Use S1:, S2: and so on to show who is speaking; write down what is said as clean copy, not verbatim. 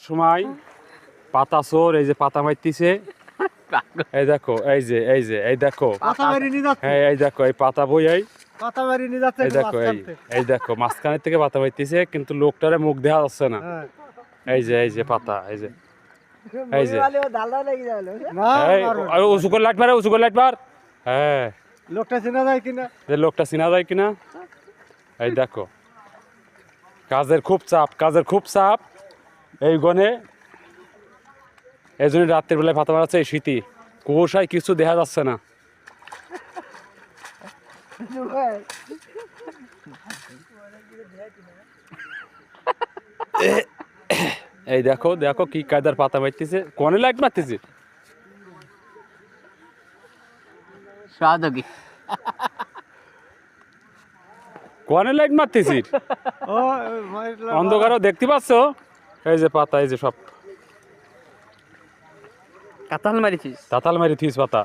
S1: সময় পাতা চোর এই যে পাতা মারতিছে এই দেখো এই দেখো হ্যাঁ এই দেখো এই পাতা বই এই দেখো এই দেখো মাঝখানের থেকে পাতা মারতিছে কিন্তু লোকটারে মুখ দেখা যাচ্ছে না। এই যে পাতা এই যে উঁচু করে লাইট মারে উঁচু করে লাইট মার। হ্যাঁ
S2: লোকটা চেনা যায় কিনা
S1: লোকটা চেনা যায় কিনা। এই দেখো কাজের খুব চাপ এই গনে এই জন্য রাত্রের বেলায় পাতা মারাচ্ছে এই শীতি কুয়াশায় কিছু দেখা যাচ্ছে না। এই দেখো দেখো কি কায়দার পাতা মারতেছে কোনে লাইট মারতেছে কোনে লাইট মারতেছি অন্ধকারও দেখতে পাচ্ছ এই যে পাতা এই যে সব
S3: কাতাল মারিছিস
S1: তাতাল মারি থিস পাতা